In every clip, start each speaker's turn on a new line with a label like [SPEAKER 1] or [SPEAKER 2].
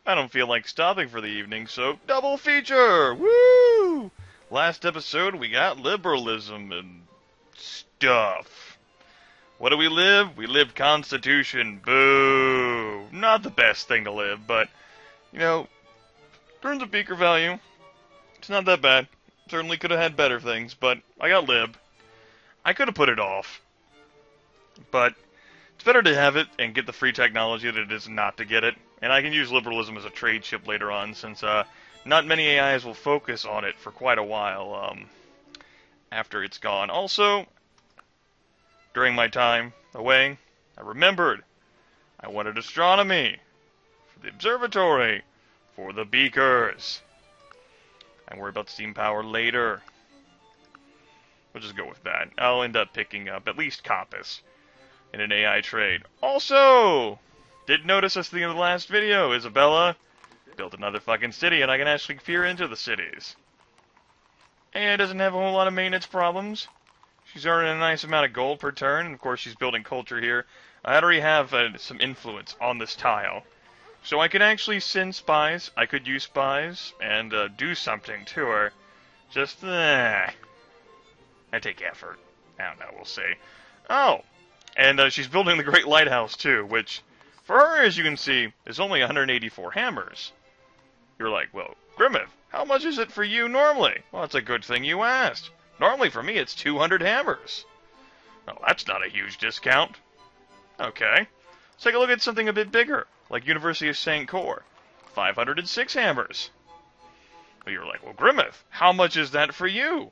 [SPEAKER 1] I don't feel like stopping for the evening, so double feature! Woo! Last episode, we got liberalism and stuff. What do we live? We live Constitution. Boo! Not the best thing to live, but, you know, in terms of beaker value, it's not that bad. Certainly could have had better things, but I got lib. I could have put it off. But it's better to have it and get the free technology than it is not to get it. And I can use liberalism as a trade chip later on, since not many AIs will focus on it for quite a while after it's gone. Also, during my time away, I remembered I wanted astronomy for the observatory, for the beakers. I worry about steam power later. We'll just go with that. I'll end up picking up at least Compass in an AI trade. Also, did notice us at the end of the last video, Isabella built another fucking city, and I can actually peer into the cities. And doesn't have a whole lot of maintenance problems. She's earning a nice amount of gold per turn, and of course she's building culture here. I already have some influence on this tile. So I could actually send spies, I could use spies, and do something to her. Just, I take effort. I don't know, we'll see. Oh, and she's building the Great Lighthouse too, which, for her, as you can see, is only 184 hammers. You're like, well, Grimith, how much is it for you normally? Well, it's a good thing you asked. Normally for me it's 200 hammers. Well, that's not a huge discount. Okay, let's take a look at something a bit bigger, like University of St. Cor, 506 hammers. Well, you're like, well, Grimith, how much is that for you?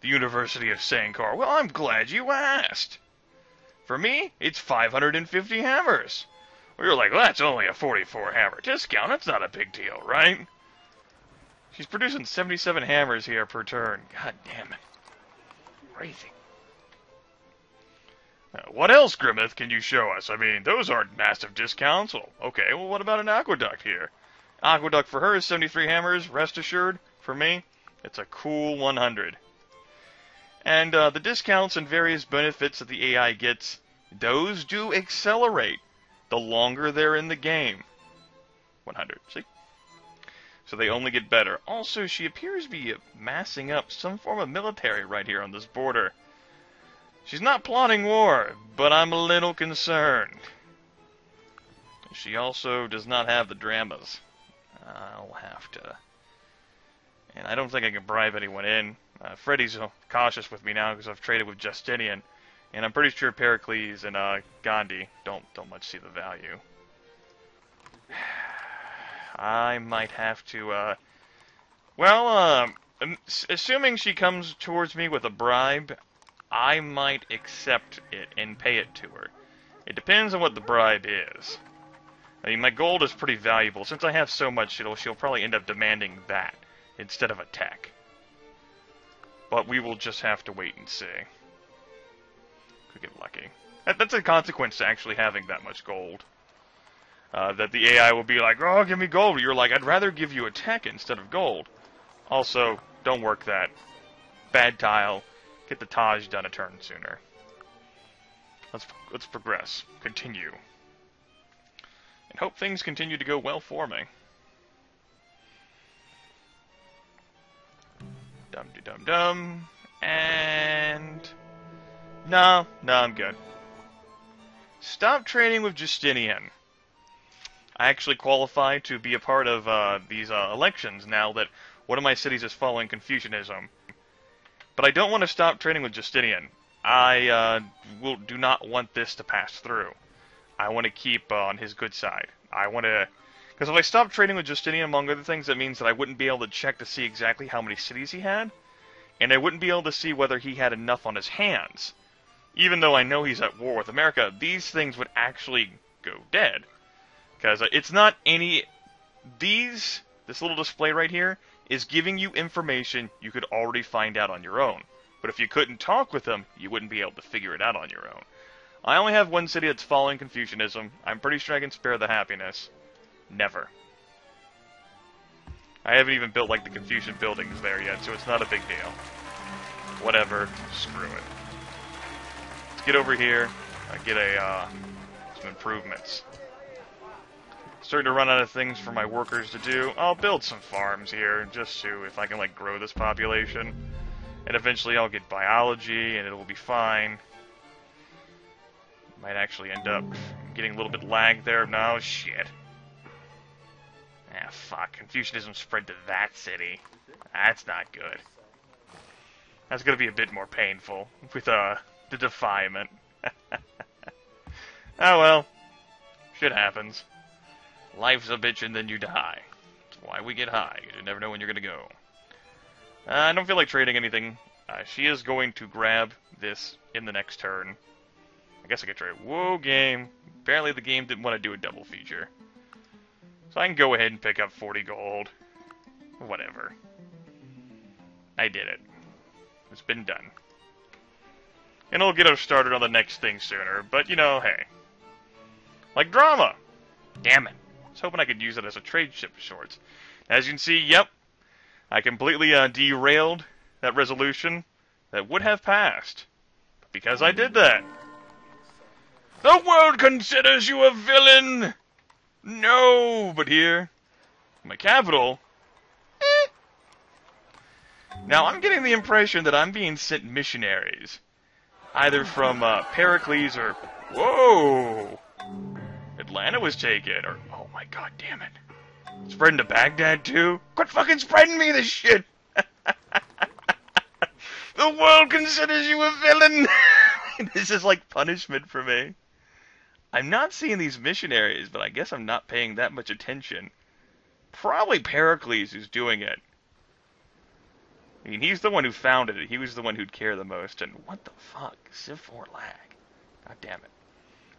[SPEAKER 1] The University of St. Cor. Well, I'm glad you asked. For me, it's 550 hammers. Well, you're like, well, that's only a 44 hammer discount. That's not a big deal, right? She's producing 77 hammers here per turn. God damn it. Crazy. What else, Grimith, can you show us? I mean, those aren't massive discounts. Well, okay, well, what about an aqueduct here? Aqueduct for her is 73 hammers, rest assured. For me, it's a cool 100. And the discounts and various benefits that the AI gets, those do accelerate the longer they're in the game. 100, see? So they only get better. Also, she appears to be massing up some form of military right here on this border. She's not plotting war, but I'm a little concerned. She also does not have the dramas. I'll have to... And I don't think I can bribe anyone in. Freddy's cautious with me now because I've traded with Justinian. And I'm pretty sure Pericles and Gandhi don't much see the value. I might have to, assuming she comes towards me with a bribe, I might accept it and pay it to her. It depends on what the bribe is. I mean, my gold is pretty valuable. Since I have so much, she'll probably end up demanding that instead of a tech. But we will just have to wait and see. Could get lucky. That's a consequence to actually having that much gold. That the AI will be like, oh, give me gold. You're like, I'd rather give you a tech instead of gold. Also, don't work that. Bad tile. Get the Taj done a turn sooner. Let's progress. Continue. And hope things continue to go well for me. Dum-de-dum-dum. And... No, I'm good. Stop trading with Justinian. I actually qualify to be a part of these elections now that one of my cities is following Confucianism. But I don't want to stop trading with Justinian. I do not want this to pass through. I want to keep on his good side. I want to... Because if I stop trading with Justinian, among other things, that means that I wouldn't be able to check to see exactly how many cities he had. And I wouldn't be able to see whether he had enough on his hands. Even though I know he's at war with America, these things would actually go dead. Because it's not any... This little display right here is giving you information you could already find out on your own. But if you couldn't talk with them, you wouldn't be able to figure it out on your own. I only have one city that's following Confucianism. I'm pretty sure I can spare the happiness. Never. I haven't even built, like, the Confucian buildings there yet, so it's not a big deal. Whatever. Screw it. Let's get over here. Get some improvements. Let's starting to run out of things for my workers to do. I'll build some farms here, just to, if I can, like, grow this population. And eventually I'll get biology, and it'll be fine. Might actually end up getting a little bit lag there. No, shit. Ah, fuck. Confucianism spread to that city. That's not good. That's gonna be a bit more painful with, the defilement. Oh well. Shit happens. Life's a bitch and then you die. That's why we get high. You never know when you're gonna go. I don't feel like trading anything. She is going to grab this in the next turn. I guess I could trade. Whoa, game. Apparently the game didn't want to do a double feature. So I can go ahead and pick up 40 gold. Whatever. I did it. It's been done. And it'll get us started on the next thing sooner, but you know, hey. Like drama! Damn it. I was hoping I could use it as a trade ship of sorts. As you can see, yep. I completely derailed that resolution that would have passed. Because I did that. The world considers you a villain! No! But here, my capital... Now, I'm getting the impression that I'm being sent missionaries. Either from Pericles or... Whoa! Atlanta was taken, or... Oh my god damn it. Spreading to Baghdad, too? Quit fucking spreading me this shit! The world considers you a villain! This is like punishment for me. I'm not seeing these missionaries, but I guess I'm not paying that much attention. Probably Pericles who's doing it. I mean, he's the one who founded it. He was the one who'd care the most. And what the fuck? Civ 4 lag. God damn it.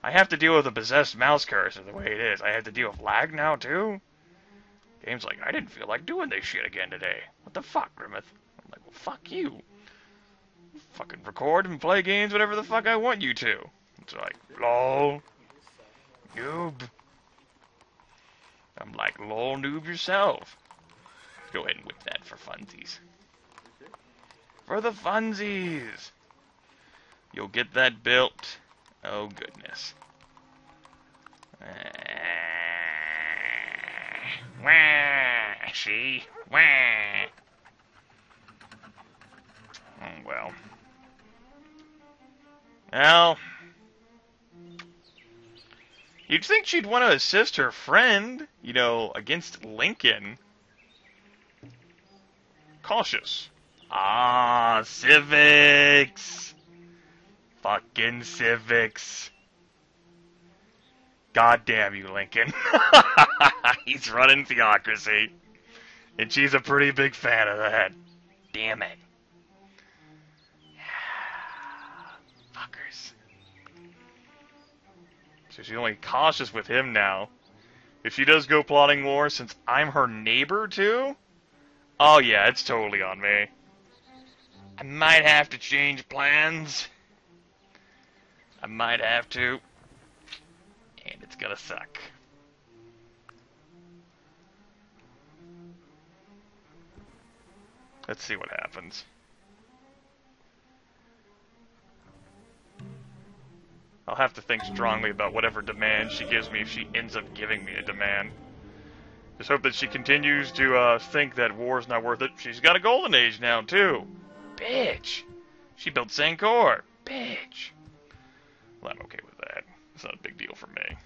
[SPEAKER 1] I have to deal with a possessed mouse cursor the way it is. I have to deal with lag now, too? Game's like, I didn't feel like doing this shit again today. What the fuck, Grimith? I'm like, well, fuck you. Fucking record and play games whatever the fuck I want you to. It's like, lol. Noob. I'm like, lol, noob yourself. Let's go ahead and whip that for funsies. For the funsies! You'll get that built. Oh, goodness. Wah, see? Wah. Oh, well. Well... You'd think she'd want to assist her friend, you know, against Lincoln. Cautious. Ah, civics. Fucking civics. God damn you, Lincoln. He's running theocracy. And she's a pretty big fan of that. Damn it. Fuckers. So she's only cautious with him now. If she does go plotting war, since I'm her neighbor too? Oh yeah, it's totally on me. I might have to change plans. I might have to. And it's gonna suck. Let's see what happens. I'll have to think strongly about whatever demand she gives me if she ends up giving me a demand. Just hope that she continues to think that war's not worth it. She's got a golden age now, too. Bitch! She built Sankor. Bitch! Well, I'm okay with that. It's not a big deal for me.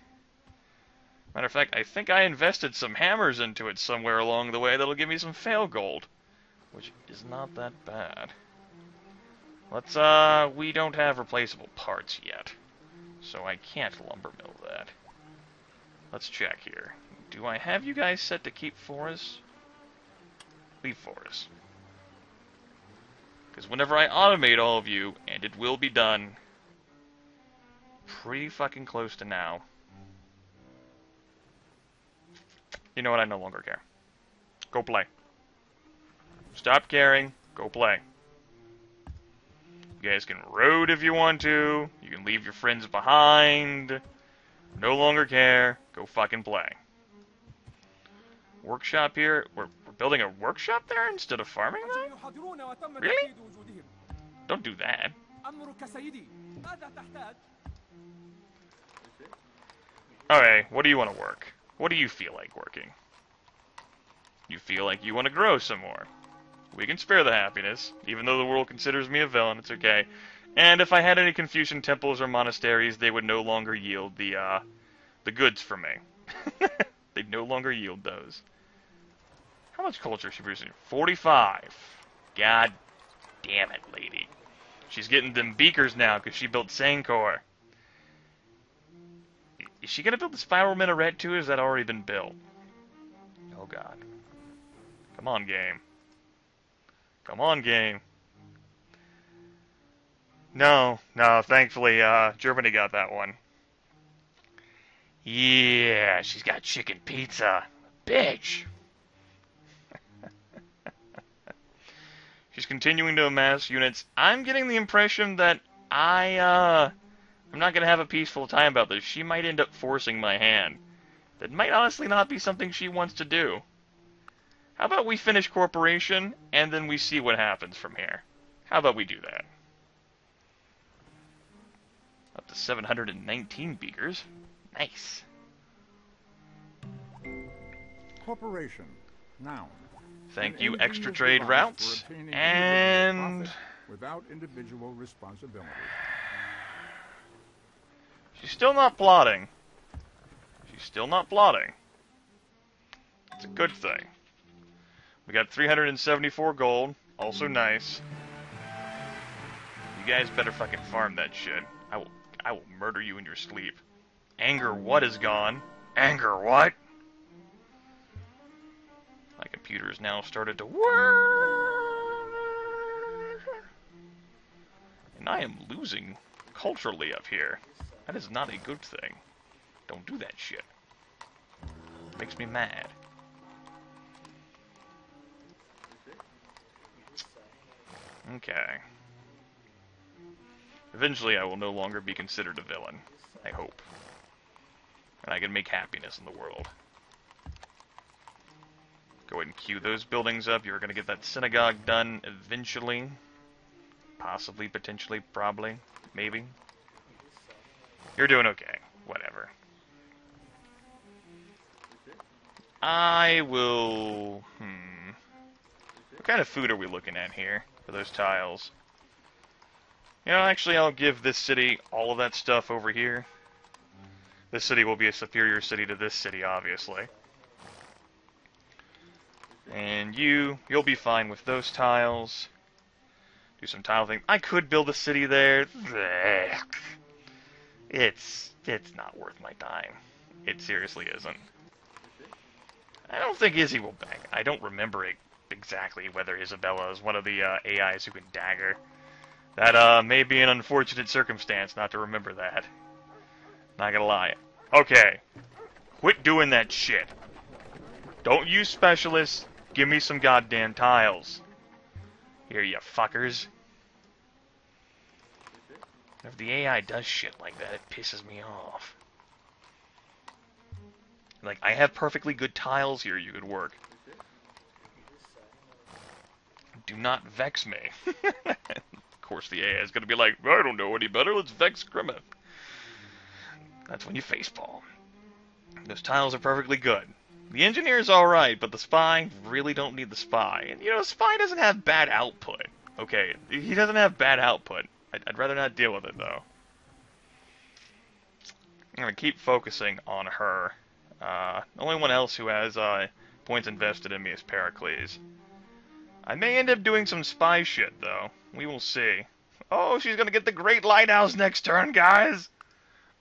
[SPEAKER 1] Matter of fact, I think I invested some hammers into it somewhere along the way that'll give me some fail gold. Which is not that bad. Let's, we don't have replaceable parts yet. So I can't lumber mill that. Let's check here. Do I have you guys set to keep forests? Leave forests. Because whenever I automate all of you, and it will be done pretty fucking close to now. You know what? I no longer care. Go play. Stop caring. Go play. You guys can road if you want to. You can leave your friends behind. No longer care. Go fucking play. Workshop here. We're building a workshop there instead of farming that? Really? Don't do that. Okay, what do you want to work? What do you feel like working? You feel like you want to grow some more. We can spare the happiness, even though the world considers me a villain, it's okay. And if I had any Confucian temples or monasteries, they would no longer yield the goods for me. They'd no longer yield those. How much culture is she producing? 45. God damn it, lady. She's getting them beakers now because she built Sancor. Is she going to build the spiral minaret too, or has that already been built? Oh, God. Come on, game. Come on, game. No, thankfully, Germany got that one. Yeah, she's got chicken pizza. Bitch! She's continuing to amass units. I'm getting the impression that I'm not going to have a peaceful time about this. She might end up forcing my hand. That might honestly not be something she wants to do. How about we finish corporation, and then we see what happens from here? How about we do that? Up to 719 beakers. Nice.
[SPEAKER 2] Corporation. Noun.
[SPEAKER 1] Thank you, extra trade routes. And
[SPEAKER 2] without individual responsibility.
[SPEAKER 1] She's still not plotting. She's still not plotting. It's a good thing. We got 374 gold. Also nice. You guys better fucking farm that shit. I will murder you in your sleep. Anger what is gone? Anger what? My computer has now started to work. And I am losing culturally up here. That is not a good thing. Don't do that shit. It makes me mad. Okay. Eventually I will no longer be considered a villain. I hope. And I can make happiness in the world. Go ahead and queue those buildings up. You're going to get that synagogue done eventually. Possibly, potentially, probably, maybe. You're doing okay. Whatever. I will... What kind of food are we looking at here for those tiles? You know, actually, I'll give this city all of that stuff over here. This city will be a superior city to this city, obviously. And you'll be fine with those tiles. Do some tile things. I could build a city there. It's not worth my time. It seriously isn't. I don't think Izzy will bang. I don't remember exactly whether Isabella is one of the AIs who can dagger. That may be an unfortunate circumstance not to remember that. Not gonna lie. Okay. Quit doing that shit. Don't use specialists. Give me some goddamn tiles. Here, you fuckers. If the AI does shit like that, it pisses me off. Like, I have perfectly good tiles here you could work. Do not vex me. Of course the AI is going to be like, I don't know any better, let's vex Grimith. That's when you facepalm. Those tiles are perfectly good. The engineer's alright, but the spy, really don't need the spy. And, you know, spy doesn't have bad output. Okay, he doesn't have bad output. I'd rather not deal with it, though. I'm going to keep focusing on her. The only one else who has points invested in me is Pericles. I may end up doing some spy shit, though. We will see. Oh, she's going to get the Great Lighthouse next turn, guys!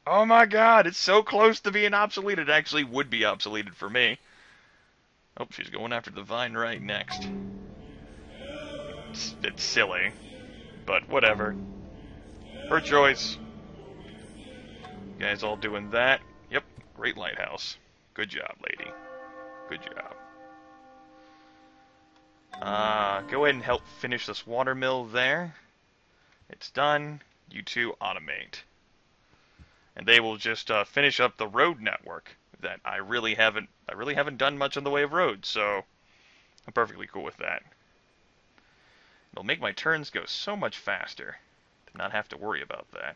[SPEAKER 1] Oh my god, it's so close to being obsolete. It actually would be obsoleted for me. Oh, she's going after the Vine right next. It's silly, but whatever. Her choice. You guys all doing that? Yep, Great Lighthouse. Good job, lady. Good job. Go ahead and help finish this watermill there. It's done. You two automate. And they will just finish up the road network that I really haven't done much in the way of roads, so I'm perfectly cool with that. It'll make my turns go so much faster to not have to worry about that.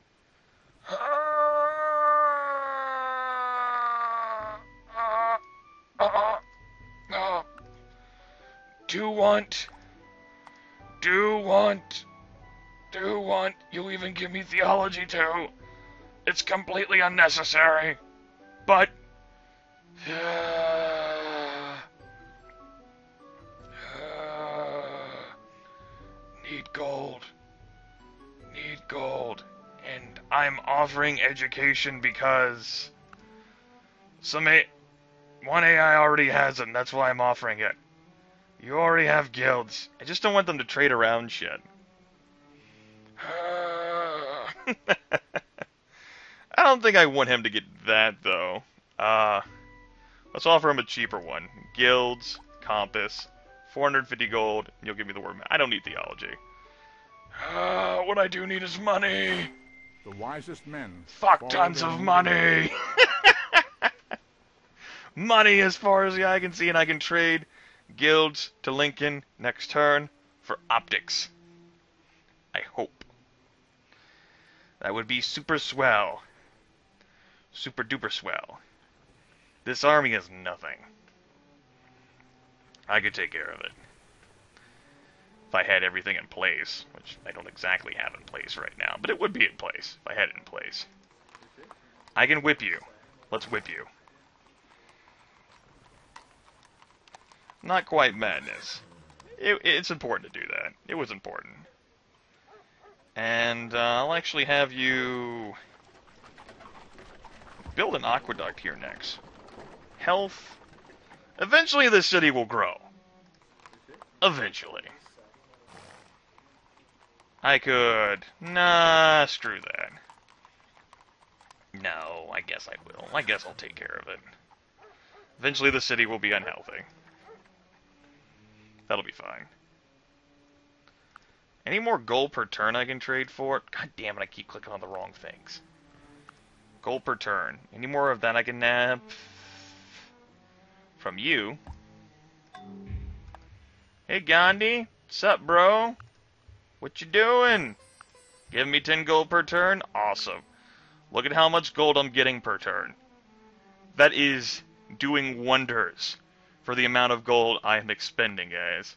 [SPEAKER 1] do want, you even give me theology too. It's completely unnecessary, but need gold, and I'm offering education because one AI already has them. That's why I'm offering it. You already have guilds. I just don't want them to trade around shit. I don't think I want him to get that, though. Let's offer him a cheaper one. Guilds, compass, 450 gold, and you'll give me the word. I don't need theology. What I do need is money.
[SPEAKER 2] The wisest men.
[SPEAKER 1] Fuck tons of money. Money as far as the eye can see, and I can trade guilds to Lincoln next turn for optics. I hope. That would be super swell. Super duper swell. This army is nothing. I could take care of it. If I had everything in place, which I don't exactly have in place right now, but it would be in place if I had it in place. I can whip you. Let's whip you. Not quite madness. It's important to do that. It was important. And I'll actually have you build an aqueduct here next. Health. Eventually the city will grow. Eventually. I could... Nah, screw that. No, I guess I will. I guess I'll take care of it. Eventually the city will be unhealthy. That'll be fine. Any more gold per turn I can trade for? God damn it, I keep clicking on the wrong things. Gold per turn. Any more of that I can nab? From you. Hey Gandhi, what's up, bro? What you doing? Giving me 10 gold per turn? Awesome. Look at how much gold I'm getting per turn. That is doing wonders for the amount of gold I am expending, guys.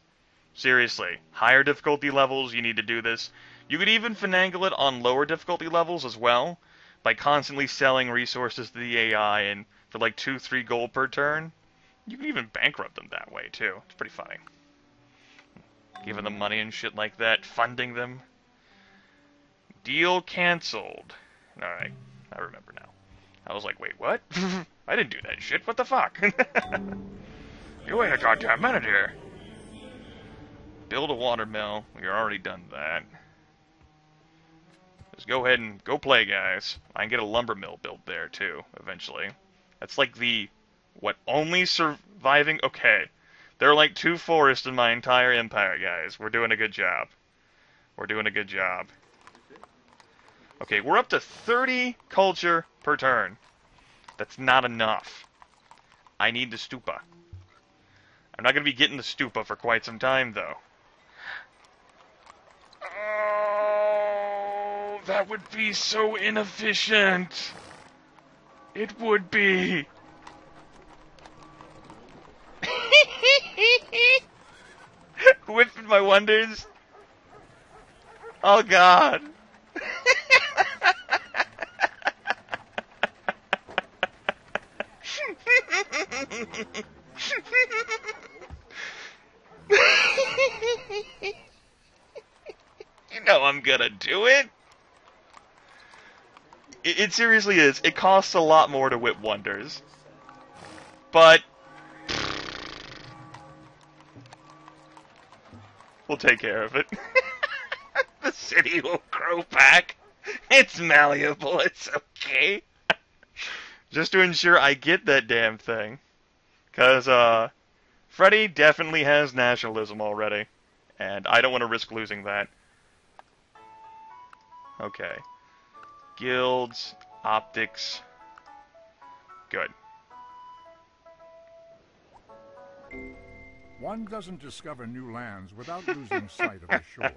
[SPEAKER 1] Seriously, higher difficulty levels, you need to do this. You could even finagle it on lower difficulty levels as well, by constantly selling resources to the AI and for like 2-3 gold per turn. You can even bankrupt them that way too. It's pretty funny. Giving them money and shit like that, funding them. Deal canceled. Alright, I remember now. I was like, wait, what? I didn't do that shit, what the fuck? You wait a goddamn minute here. Build a watermill. We already done that. Just go ahead and go play, guys. I can get a lumber mill built there, too, eventually. That's like the... What, only surviving... Okay. There are like 2 forests in my entire empire, guys. We're doing a good job. We're doing a good job. Okay, we're up to 30 culture per turn. That's not enough. I need the stupa. I'm not going to be getting the stupa for quite some time, though. Oh, that would be so inefficient. It would be. Whipping my wonders. Oh, God. You know I'm gonna do it. It seriously is. It costs a lot more to whip wonders. But we'll take care of it. The city will grow back. It's malleable. It's okay. Just to ensure I get that damn thing. Because, Freddy definitely has nationalism already. And I don't want to risk losing that. Okay. Guilds, optics. Good.
[SPEAKER 2] One doesn't discover new lands without losing sight of the shore.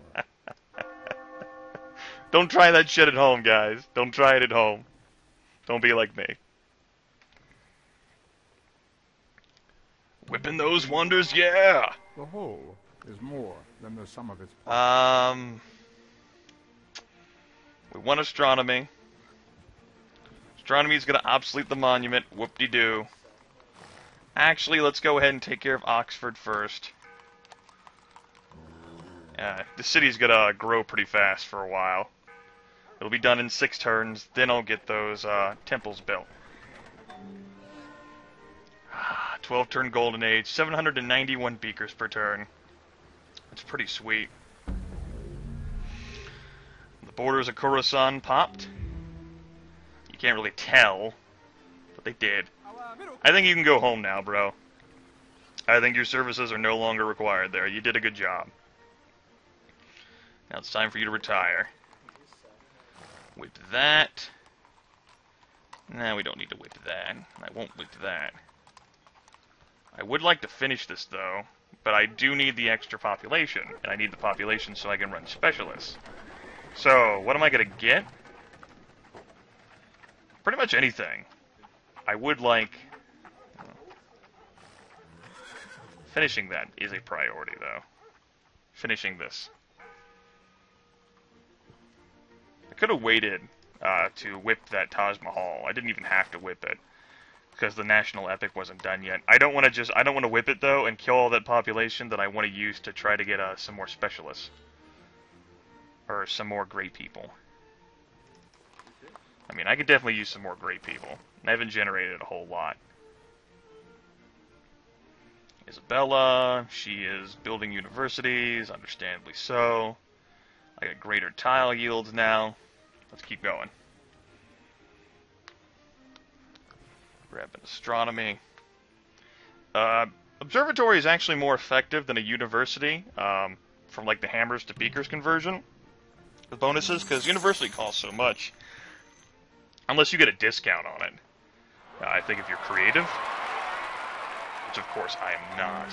[SPEAKER 1] Don't try that shit at home, guys. Don't try it at home. Don't be like me. Whipping those wonders, yeah!
[SPEAKER 2] The whole is more than the sum of its parts.
[SPEAKER 1] We want astronomy. Astronomy's gonna obsolete the monument. Whoop-de-doo. Actually, let's go ahead and take care of Oxford first. The city's gonna grow pretty fast for a while. It'll be done in 6 turns, then I'll get those temples built. 12-turn Golden Age, 791 beakers per turn. That's pretty sweet. The borders of Khorasan popped. You can't really tell, but they did. I think you can go home now, bro. I think your services are no longer required there. You did a good job. Now it's time for you to retire. Whip that. Nah, we don't need to whip that. I won't whip that. I would like to finish this, though, but I do need the extra population, and I need the population so I can run specialists. So, what am I going to get? Pretty much anything. I would like... Finishing that is a priority, though. Finishing this. I could have waited to whip that Taj Mahal. I didn't even have to whip it, because the national epic wasn't done yet. I don't want to whip it, though, and kill all that population that I want to use to try to get some more specialists. Or some more great people. I mean, I could definitely use some more great people. I haven't generated a whole lot. Isabella, she is building universities, understandably so. I got greater tile yields now. Let's keep going. Grab an astronomy. Observatory is actually more effective than a university, from like the hammers to beakers conversion. The bonuses, because university costs so much. Unless you get a discount on it. I think if you're creative, which of course I am not.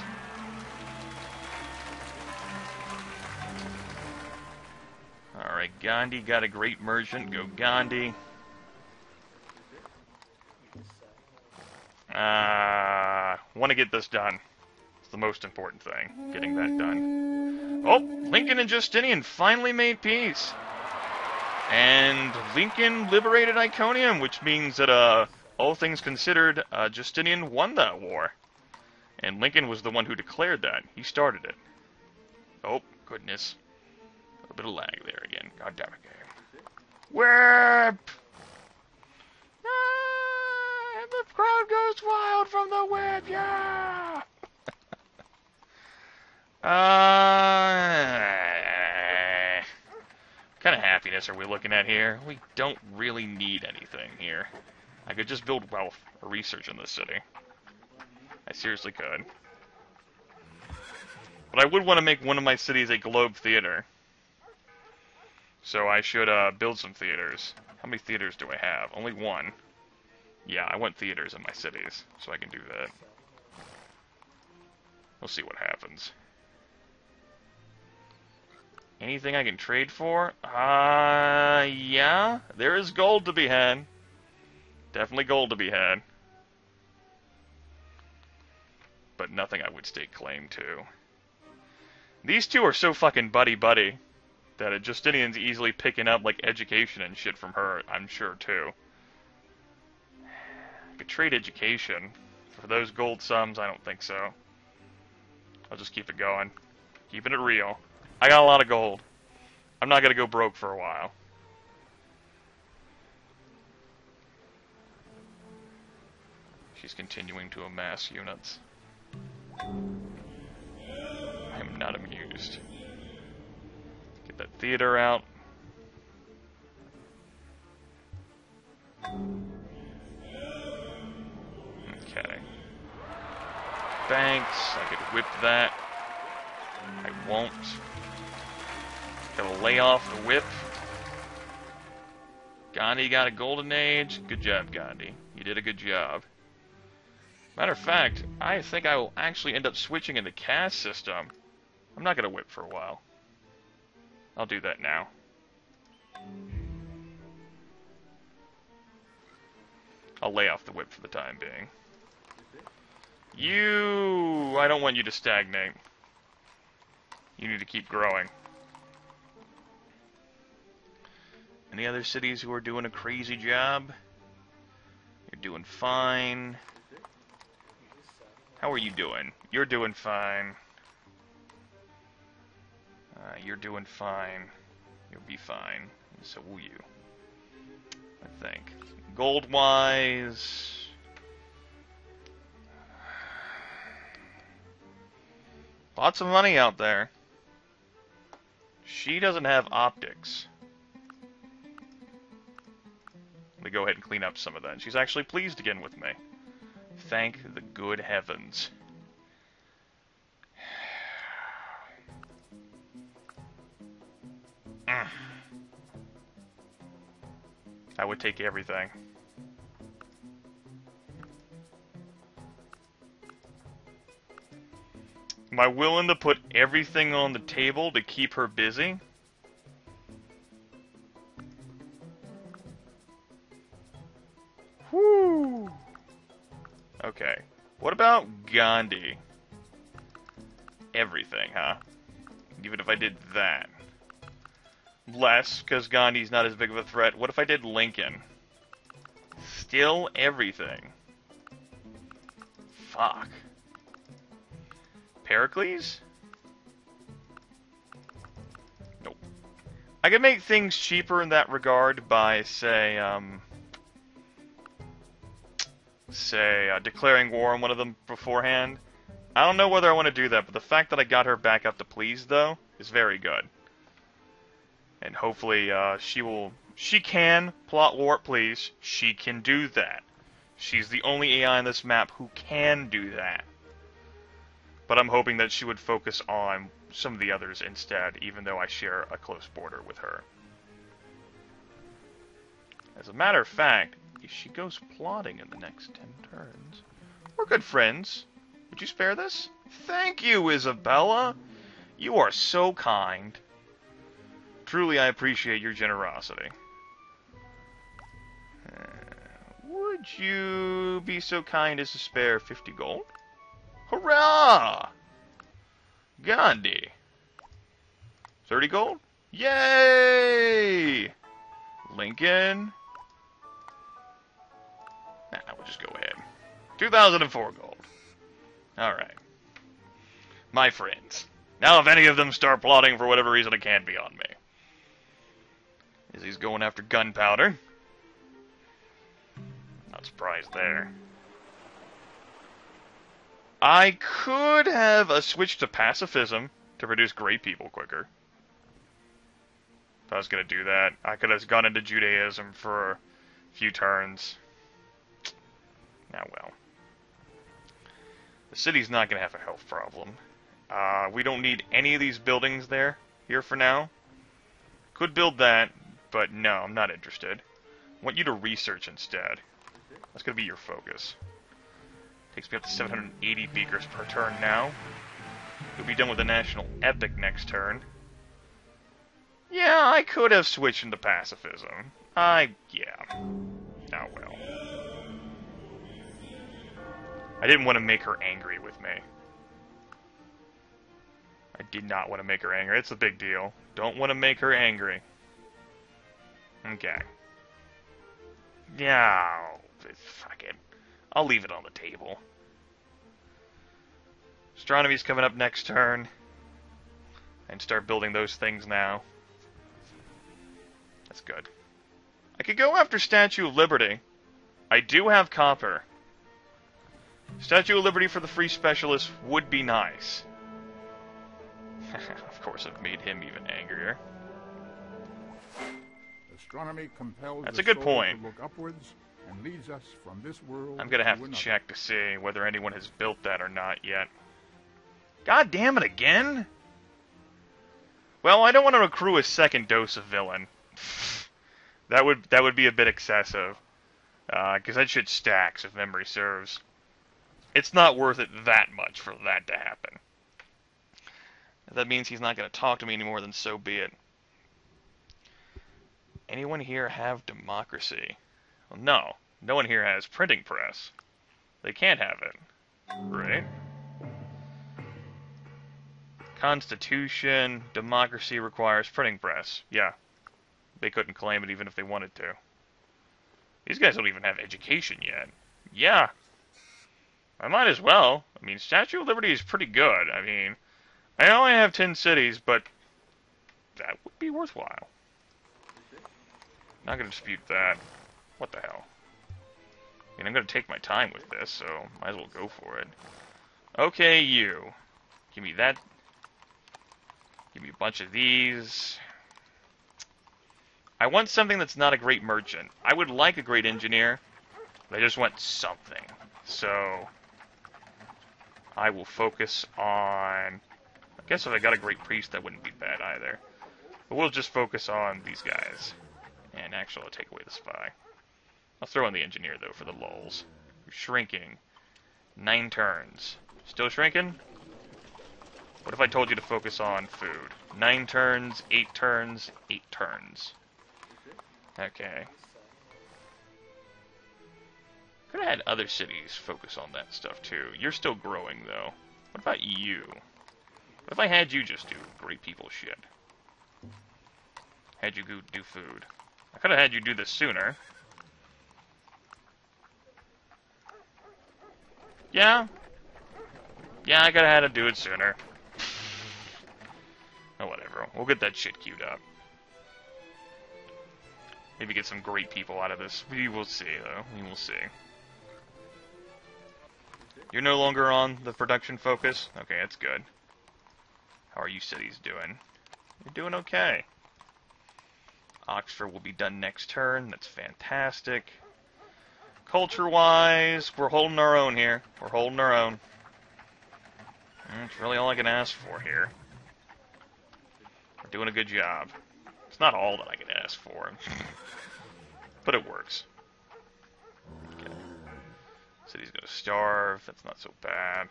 [SPEAKER 1] Alright, Gandhi got a great merchant. Go Gandhi. Want to get this done. It's the most important thing, getting that done. Oh, Lincoln and Justinian finally made peace. And Lincoln liberated Iconium, which means that, all things considered, Justinian won that war. And Lincoln was the one who declared that. He started it. Oh, goodness. A little bit of lag there again. God damn it, game. Whip! Ah, the crowd goes wild from the whip, yeah! What kind of happiness are we looking at here? We don't really need anything here. I could just build wealth or research in this city. I seriously could. But I would want to make one of my cities a globe theater. So I should build some theaters. How many theaters do I have? Only one. Yeah, I want theaters in my cities, so I can do that. We'll see what happens. Anything I can trade for? Yeah. There is gold to be had. Definitely gold to be had. But nothing I would stake claim to. These two are so fucking buddy-buddy that Justinian's easily picking up, like, education and shit from her, I'm sure, too. I could trade education. For those gold sums, I don't think so. I'll just keep it going. Keeping it real. I got a lot of gold. I'm not gonna go broke for a while. She's continuing to amass units. I am not amused. Get that theater out. Okay. Banks, I could whip that. I won't. Gotta lay off the whip. Gandhi got a golden age. Good job, Gandhi. You did a good job. Matter of fact, I think I will actually end up switching in the caste system. I'm not gonna whip for a while. I'll do that now. I'll lay off the whip for the time being. I don't want you to stagnate. You need to keep growing. Any other cities who are doing a crazy job? You're doing fine. How are you doing? You're doing fine. You're doing fine. You'll be fine. So will you. I think. Gold-wise... Lots of money out there. She doesn't have optics. Let me go ahead and clean up some of that. She's actually pleased again with me. Thank the good heavens. I would take everything. Am I willing to put everything on the table to keep her busy? Whoo! Okay. What about Gandhi? Everything, huh? Even if I did that. Less, because Gandhi's not as big of a threat. What if I did Lincoln? Still everything. Fuck. Pericles? Nope. I could make things cheaper in that regard by, say, declaring war on one of them beforehand. I don't know whether I want to do that, but the fact that I got her back up to please, though, is very good. And hopefully, she can plot war at please. She can do that. She's the only AI on this map who can do that. But I'm hoping that she would focus on some of the others instead, even though I share a close border with her. As a matter of fact, if she goes plotting in the next 10 turns... We're good friends. Would you spare this? Thank you, Isabella! You are so kind. Truly, I appreciate your generosity. Would you be so kind as to spare 50 gold? Hurrah! Gandhi. 30 gold? Yay! Lincoln. Nah, we'll just go ahead. 2004 gold. Alright. My friends. Now if any of them start plotting for whatever reason, it can't be on me. Izzy's going after gunpowder. Not surprised there. I could have a switch to pacifism to produce great people quicker. If I was going to do that, I could have gone into Judaism for a few turns. Now, well. The city's not going to have a health problem. We don't need any of these buildings here for now. Could build that, but no, I'm not interested. I want you to research instead. That's going to be your focus. Takes me up to 780 beakers per turn now. You'll be done with the national epic next turn. Yeah, I could have switched into pacifism. Yeah. Oh well. I didn't want to make her angry with me. I did not want to make her angry. It's a big deal. Don't want to make her angry. Okay. Yeah, fuck it. I'll leave it on the table. Astronomy's coming up next turn. And start building those things now. That's good. I could go after Statue of Liberty. I do have copper. Statue of Liberty for the free specialist would be nice. Of course, I've made him even angrier.
[SPEAKER 2] Astronomy compels
[SPEAKER 1] That's a good point.
[SPEAKER 2] to look upwards and leads us from this world
[SPEAKER 1] I'm gonna have to check to see whether anyone has built that or not yet. God damn it again! Well, I don't want to accrue a second dose of villain. That would be a bit excessive. Because that should stacks if memory serves. It's not worth it that much for that to happen. If that means he's not going to talk to me anymore, then so be it. Anyone here have democracy? Well, no. No one here has printing press. They can't have it. Right? Constitution, democracy requires printing press. Yeah. They couldn't claim it even if they wanted to. These guys don't even have education yet. Yeah. I might as well. I mean, Statue of Liberty is pretty good. I mean, I only have 10 cities, but that would be worthwhile. Not going to dispute that. What the hell? I mean, I'm going to take my time with this, so might as well go for it. Okay, you. Give me that. Give me a bunch of these. I want something that's not a great merchant. I would like a great engineer, but I just want something. So, I will focus on... I guess if I got a great priest, that wouldn't be bad either. But we'll just focus on these guys. And actually, I'll take away the spy. I'll throw in the engineer, though, for the lulz. You're shrinking. 9 turns. Still shrinking? What if I told you to focus on food? 9 turns, 8 turns, 8 turns. Okay. Could have had other cities focus on that stuff, too. You're still growing, though. What about you? What if I had you just do great people shit? Had you go do food. I could have had you do this sooner. Yeah. Yeah, I could have had to do it sooner. Oh, whatever. We'll get that shit queued up. Maybe get some great people out of this. We will see, though. We will see. You're no longer on the production focus? Okay, that's good. How are you cities doing? You're doing okay. Oxford will be done next turn. That's fantastic. Culture-wise, we're holding our own here. We're holding our own. That's really all I can ask for here. We're doing a good job. It's not all that I can ask for. But it works. Okay. City's gonna starve. That's not so bad.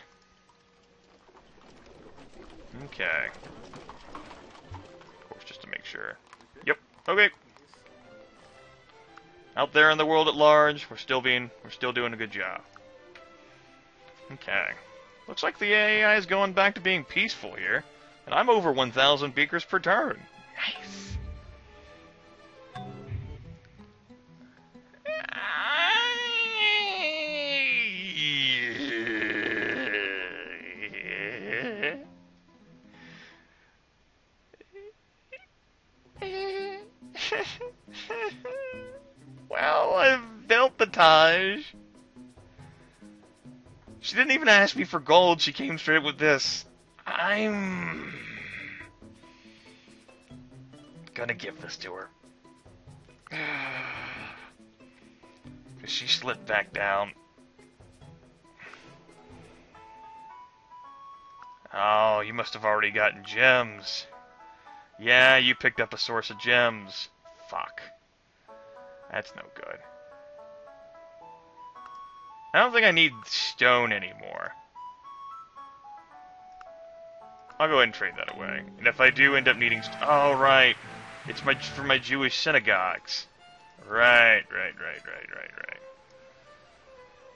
[SPEAKER 1] Okay. Of course, just to make sure. Yep. Okay. Out there in the world at large, we're still doing a good job. Okay. Looks like the AI is going back to being peaceful here, and I'm over 1,000 beakers per turn. Nice. Well, I've built the Taj. She didn't even ask me for gold, she came straight with this. I'm gonna give this to her. Because she slipped back down. Oh, you must have already gotten gems. Yeah, you picked up a source of gems. Fuck. That's no good. I don't think I need stone anymore. I'll go ahead and trade that away. And if I do end up needing... Oh, right. It's for my Jewish synagogues. Right.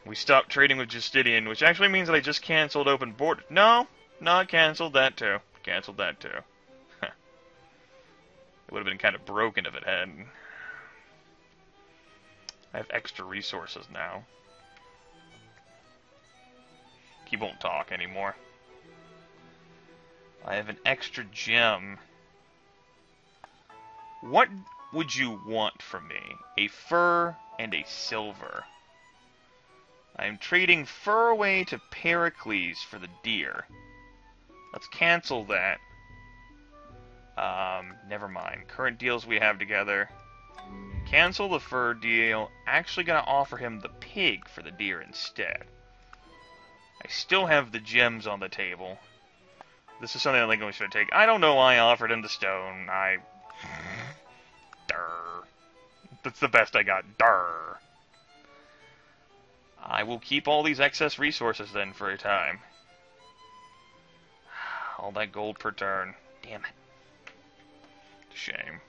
[SPEAKER 1] We stopped trading with Justinian, which actually means that I just canceled open border. No, I canceled that too. Canceled that too. It would have been kind of broken if it hadn't. I have extra resources now. He won't talk anymore. I have an extra gem. What would you want from me? A fur and a silver. I am trading fur away to Pericles for the deer. Let's cancel that. Never mind. Current deals we have together. Cancel the fur deal. Actually gonna offer him the pig for the deer instead. I still have the gems on the table. This is something I think we should take. I don't know why I offered him the stone. Durr. That's the best I got. Durr. I will keep all these excess resources then for a time. All that gold per turn. Damn it. Shame.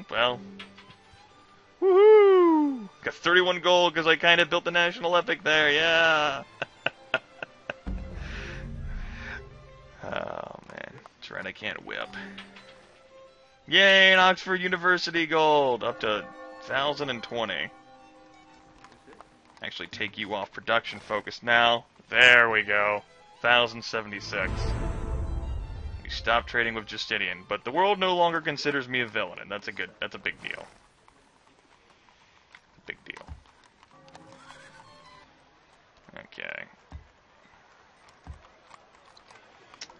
[SPEAKER 1] Well. Woohoo! Got 31 gold because I kind of built the national epic there, yeah! I can't whip. Yay, an Oxford University gold! Up to 1,020. Actually take you off production focus now. There we go. 1,076. We stopped trading with Justinian, but the world no longer considers me a villain, and that's a big deal. Big deal. Okay.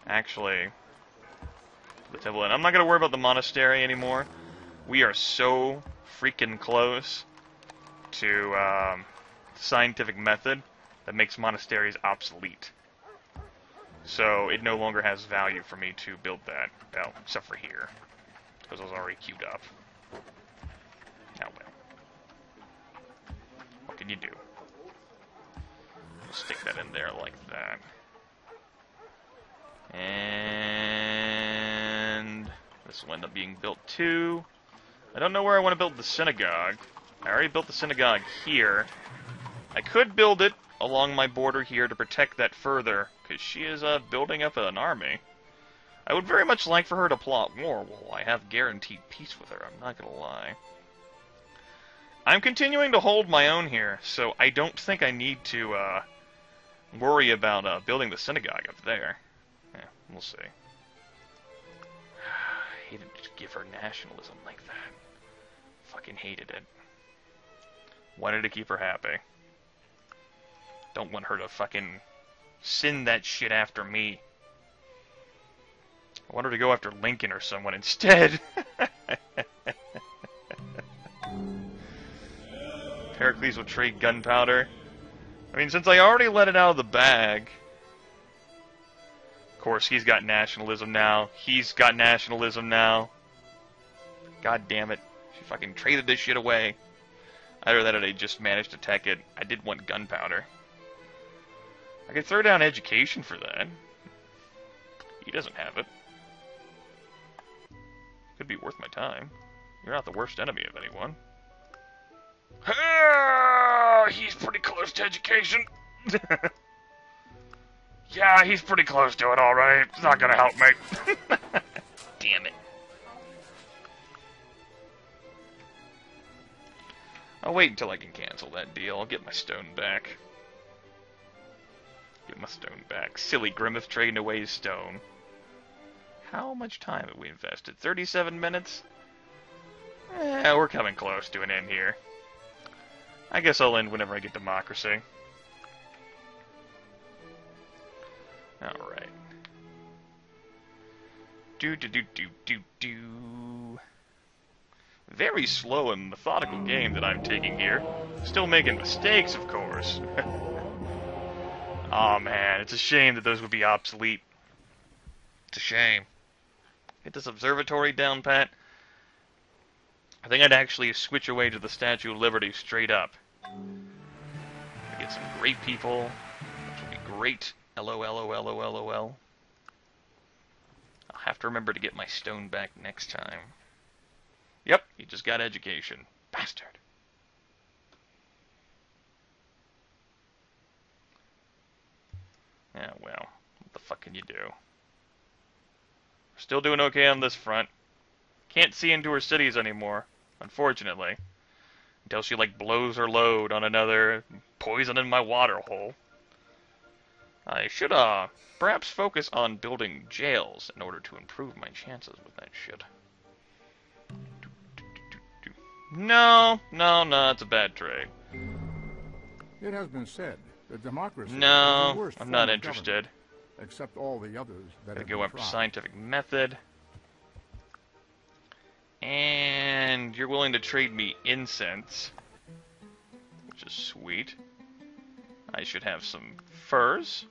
[SPEAKER 1] Actually, the temple, and I'm not going to worry about the monastery anymore. We are so freaking close to the scientific method that makes monasteries obsolete. So it no longer has value for me to build that. Well, except for here, because I was already queued up. Oh well. What can you do? We'll stick that in there like that. And this will end up being built too. I don't know where I want to build the synagogue. I already built the synagogue here. I could build it along my border here to protect that further, because she is building up an army. I would very much like for her to plot war while I have guaranteed peace with her, I'm not going to lie. I'm continuing to hold my own here, so I don't think I need to worry about building the synagogue up there. Yeah, we'll see. I hated to give her nationalism like that. Fucking hated it. Wanted to keep her happy. Don't want her to fucking send that shit after me. I want her to go after Lincoln or someone instead. Pericles will trade gunpowder. I mean, since I already let it out of the bag... Of course, he's got nationalism now. He's got nationalism now. God damn it. She fucking traded this shit away. Either that or they just managed to tech it. I did want gunpowder. I could throw down education for that. He doesn't have it. Could be worth my time. You're not the worst enemy of anyone. He's pretty close to education. Yeah, he's pretty close to it, alright. It's not gonna help me. Damn it. I'll wait until I can cancel that deal. I'll get my stone back. Get my stone back. Silly Grimith trading away his stone. How much time have we invested? 37 minutes? We're coming close to an end here. I guess I'll end whenever I get democracy. Alright. Do. Very slow and methodical game that I'm taking here. Still making mistakes, of course. Aw, man, it's a shame that those would be obsolete. It's a shame. Get this observatory down, Pat. I think I'd actually switch away to the Statue of Liberty straight up. Get some great people, which will be great. LOL. I'll have to remember to get my stone back next time. Yep, he just got education. Bastard. Yeah, well, what the fuck can you do? We're still doing okay on this front. Can't see into her cities anymore, unfortunately. Until she, like, blows her load on another poison in my water hole. I should, perhaps focus on building jails in order to improve my chances with that shit. No, it's a bad trade.
[SPEAKER 2] It has been said that democracy is the
[SPEAKER 1] No,
[SPEAKER 2] worst
[SPEAKER 1] I'm
[SPEAKER 2] form
[SPEAKER 1] not
[SPEAKER 2] of
[SPEAKER 1] interested.
[SPEAKER 2] government, except all the others that
[SPEAKER 1] Gotta
[SPEAKER 2] have
[SPEAKER 1] go
[SPEAKER 2] been
[SPEAKER 1] after
[SPEAKER 2] tried.
[SPEAKER 1] scientific method. And you're willing to trade me incense, which is sweet. I should have some furs.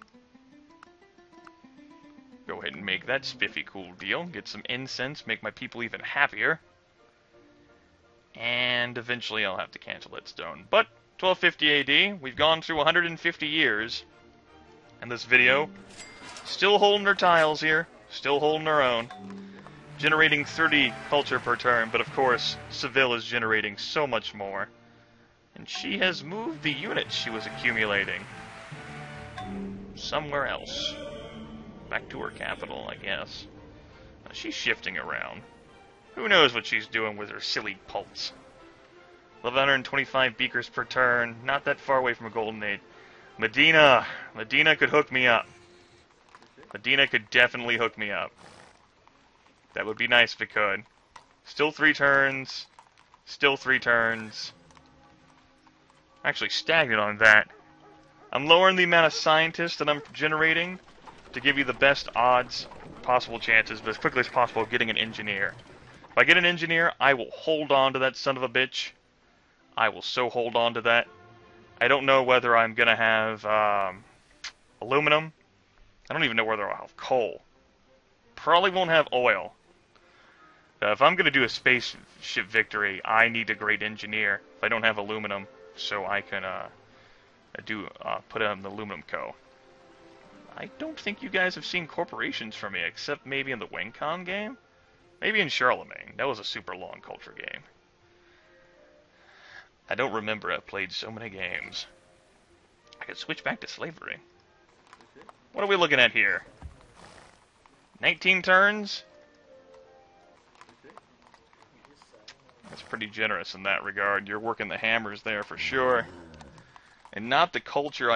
[SPEAKER 1] Go ahead and make that spiffy cool deal. Get some incense, make my people even happier. And eventually I'll have to cancel that stone. But 1250 AD, we've gone through 150 years. And this video, still holding her tiles here, still holding her own. Generating 30 culture per turn, but of course, Seville is generating so much more. And she has moved the units she was accumulating somewhere else. Back to her capital, I guess. She's shifting around. Who knows what she's doing with her silly pulse. 1125 beakers per turn. Not that far away from a golden age. Medina. Medina could hook me up. Medina could definitely hook me up. That would be nice if it could. Still 3 turns. Still 3 turns. Actually stagnant on that. I'm lowering the amount of scientists that I'm generating to give you the best odds, possible chances, but as quickly as possible of getting an engineer. If I get an engineer, I will hold on to that son of a bitch. I will so hold on to that. I don't know whether I'm going to have aluminum. I don't even know whether I'll have coal. Probably won't have oil. If I'm going to do a spaceship victory, I need a great engineer. If I don't have aluminum, so I can put on the aluminum co. I don't think you guys have seen corporations from me, except maybe in the WingCon game. Maybe in Charlemagne. That was a super long culture game. I don't remember. I've played so many games. I could switch back to slavery. What are we looking at here? 19 turns? That's pretty generous in that regard. You're working the hammers there for sure. And not the culture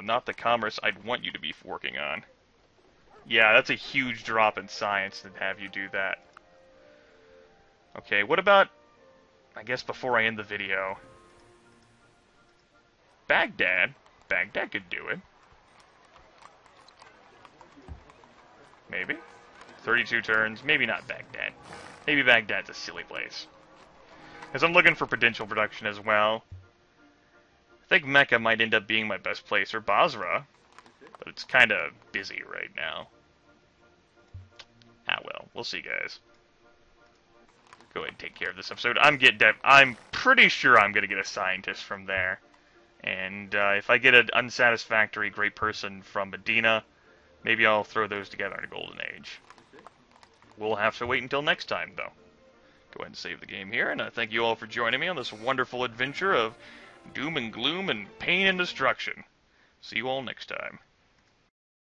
[SPEAKER 1] not the commerce I'd want you to be working on. Yeah, that's a huge drop in science to have you do that. Okay, what about, I guess before I end the video, Baghdad. Baghdad could do it. Maybe. 32 turns. Maybe not Baghdad. Maybe Baghdad's a silly place. Because I'm looking for potential production as well. I think Mecca might end up being my best place, or Basra. But it's kind of busy right now. Ah well, we'll see, guys. Go ahead and take care of this episode. I'm pretty sure I'm going to get a scientist from there. And if I get an unsatisfactory great person from Medina, maybe I'll throw those together in a golden age. We'll have to wait until next time, though. Go ahead and save the game here, and I thank you all for joining me on this wonderful adventure of doom and gloom and pain and destruction. See you all next time.